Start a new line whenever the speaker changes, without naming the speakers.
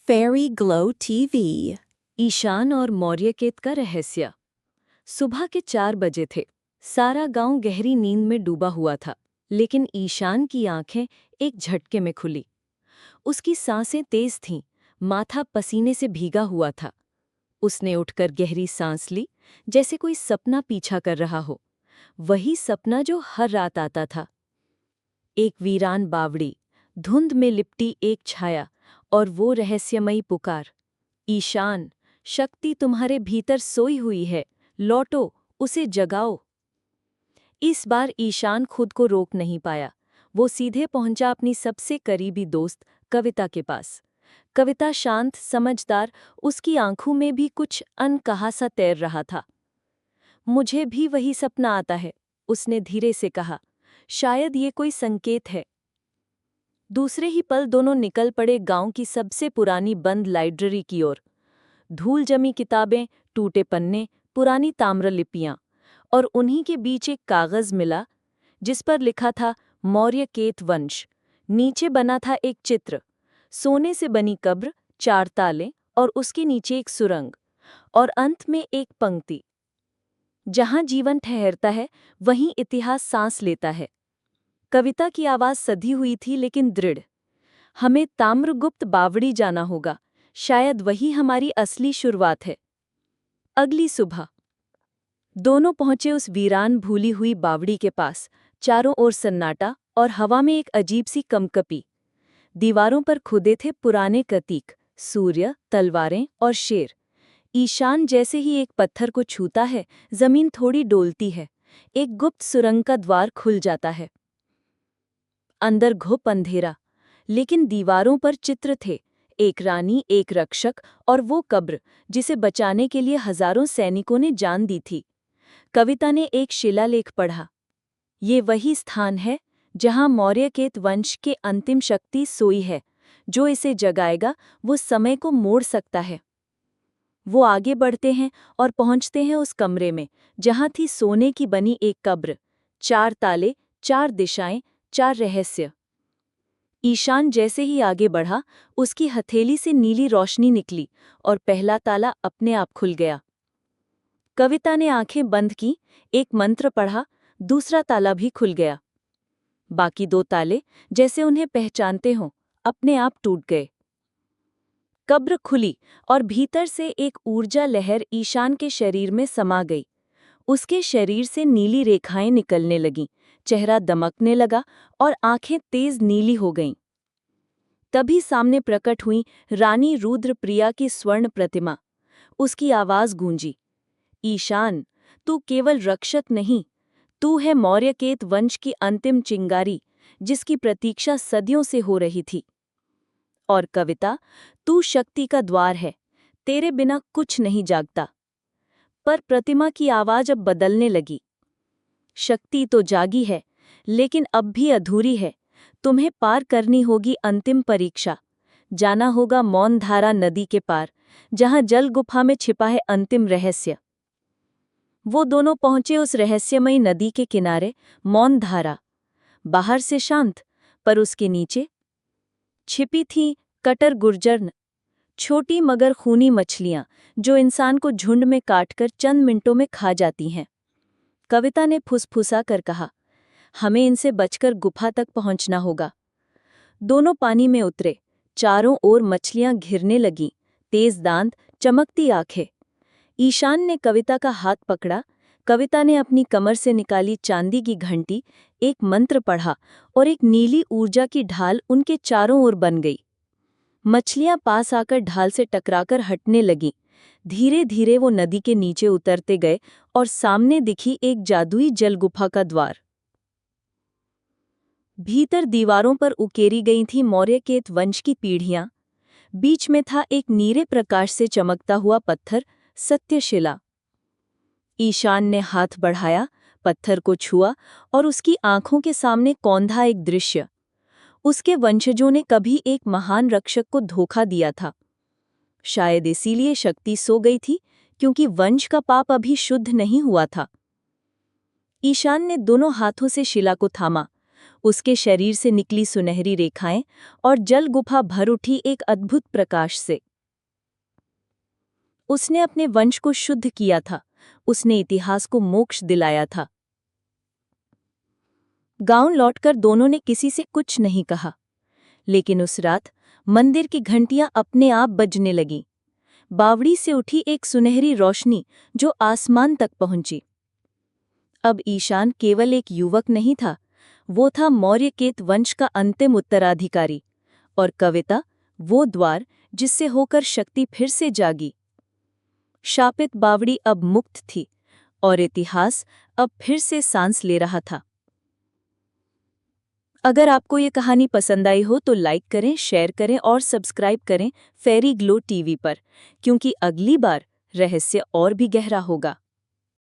Fairy Glow TV।
Ishan और मौर्यकेत का रहस्य। सुबह के 4 बजे थे। सारा गांव गहरी नींद में डूबा हुआ था, लेकिन ईशान की आंखें एक झटके में खुली। उसकी सांसें तेज थीं, माथा पसीने से भीगा हुआ था। उसने उठकर गहरी सांस ली, जैसे कोई सपना पीछा कर रहा हो। वही सपना जो हर रात आता था। एक वीरान बावड़ी, धुंध में लिपटी एक छाया, और वो रहस्यमयी पुकार, ईशान, शक्ति तुम्हारे भीतर सोई हुई है, लौटो, उसे जगाओ। इस बार ईशान खुद को रोक नहीं पाया। वो सीधे पहुंचा अपनी सबसे करीबी दोस्त कविता के पास। कविता शांत, समझदार, उसकी आंखों में भी कुछ अनकहा सा तैर रहा था। मुझे भी वही सपना आता है, उसने धीरे से कहा। शायद ये कोई संकेत है। दूसरे ही पल दोनों निकल पड़े गांव की सबसे पुरानी बंद लाइब्रेरी की ओर। धूल जमी किताबें, टूटे पन्ने, पुरानी ताम्रलिपियां, और उन्हीं के बीच एक कागज मिला जिस पर लिखा था मौर्यकेत वंश। नीचे बना था एक चित्र, सोने से बनी कब्र, 4 ताले, और उसके नीचे एक सुरंग, और अंत में एक पंक्ति, जहां जीवन ठहरता है वहीं इतिहास सांस लेता है। कविता की आवाज सधी हुई थी लेकिन दृढ़। हमें ताम्रगुप्त बावड़ी जाना होगा, शायद वही हमारी असली शुरुआत है। अगली सुबह दोनों पहुंचे उस वीरान भूली हुई बावड़ी के पास। चारों ओर सन्नाटा और हवा में एक अजीब सी कंपकपी। दीवारों पर खुदे थे पुराने प्रतीक, सूर्य, तलवारें और शेर। ईशान जैसे ही एक पत्थर को छूता है, जमीन थोड़ी डोलती है। एक गुप्त सुरंग का द्वार खुल जाता है। अंदर घुप अंधेरा, लेकिन दीवारों पर चित्र थे, एक रानी, एक रक्षक, और वो कब्र जिसे बचाने के लिए हजारों सैनिकों ने जान दी थी। कविता ने एक शिलालेख पढ़ा। ये वही स्थान है जहां मौर्यकेत वंश के अंतिम शक्ति सोई है। जो इसे जगाएगा वो समय को मोड़ सकता है। वो आगे बढ़ते हैं और पहुंचते हैं उस कमरे में जहां थी सोने की बनी एक कब्र, 4 ताले, 4 दिशाएं, 4 रहस्य। ईशान जैसे ही आगे बढ़ा, उसकी हथेली से नीली रोशनी निकली और पहला ताला अपने आप खुल गया। कविता ने आंखें बंद की, एक मंत्र पढ़ा, दूसरा ताला भी खुल गया। बाकी 2 ताले, जैसे उन्हें पहचानते हों, अपने आप टूट गए। कब्र खुली और भीतर से एक ऊर्जा लहर ईशान के शरीर में समा गई। उसके शरीर से नीली रेखाएं निकलने लगीं, चेहरा दमकने लगा और आंखें तेज नीली हो गईं। तभी सामने प्रकट हुई रानी रुद्रप्रिया की स्वर्ण प्रतिमा। उसकी आवाज गूंजी, ईशान, तू केवल रक्षक नहीं, तू है मौर्यकेत वंश की अंतिम चिंगारी, जिसकी प्रतीक्षा सदियों से हो रही थी। और कविता, तू शक्ति का द्वार है, तेरे बिना कुछ नहीं जागता। पर प्रतिमा की आवाज अब बदलने लगी। शक्ति तो जागी है, लेकिन अब भी अधूरी है। तुम्हें पार करनी होगी अंतिम परीक्षा। जाना होगा मौनधारा नदी के पार, जहां जल गुफा में छिपा है अंतिम रहस्य। वो दोनों पहुंचे उस रहस्यमयी नदी के किनारे, मौनधारा। बाहर से शांत, पर उसके नीचे छिपी थीं कटर गुर्जर, छोटी मगर खूनी मछलियां, जो इंसान को झुंड में काटकर चंद मिनटों में खा जाती हैं। कविता ने फुसफुसा कर कहा, हमें इनसे बचकर गुफा तक पहुंचना होगा। दोनों पानी में उतरे। चारों ओर मछलियां घिरने लगीं, तेज दांत, चमकती आंखें। ईशान ने कविता का हाथ पकड़ा। कविता ने अपनी कमर से निकाली चांदी की घंटी, एक मंत्र पढ़ा और एक नीली ऊर्जा की ढाल उनके चारों ओर बन गई। मछलियां पास आकर ढाल से टकराकर हटने लगीं। धीरे धीरे वो नदी के नीचे उतरते गए और सामने दिखी एक जादुई जल गुफा का द्वार। भीतर दीवारों पर उकेरी गई थी मौर्यकेत वंश की पीढ़ियां। बीच में था एक नीरे प्रकाश से चमकता हुआ पत्थर, सत्यशिला। ईशान ने हाथ बढ़ाया, पत्थर को छुआ, और उसकी आंखों के सामने कौंधा एक दृश्य। उसके वंशजों ने कभी एक महान रक्षक को धोखा दिया था। शायद इसीलिए शक्ति सो गई थी, क्योंकि वंश का पाप अभी शुद्ध नहीं हुआ था। ईशान ने दोनों हाथों से शिला को थामा। उसके शरीर से निकली सुनहरी रेखाएं और जल गुफा भर उठी एक अद्भुत प्रकाश से। उसने अपने वंश को शुद्ध किया था, उसने इतिहास को मोक्ष दिलाया था। गांव लौटकर दोनों ने किसी से कुछ नहीं कहा, लेकिन उस रात मंदिर की घंटियां अपने आप बजने लगीं। बावड़ी से उठी एक सुनहरी रोशनी जो आसमान तक पहुंची। अब ईशान केवल एक युवक नहीं था, वो था मौर्यकेत वंश का अंतिम उत्तराधिकारी, और कविता वो द्वार जिससे होकर शक्ति फिर से जागी। शापित बावड़ी अब मुक्त थी और इतिहास अब फिर से सांस ले रहा था। अगर आपको ये कहानी पसंद आई हो तो लाइक करें, शेयर करें और सब्सक्राइब करें फेरी ग्लो टीवी पर, क्योंकि अगली बार रहस्य और भी गहरा होगा।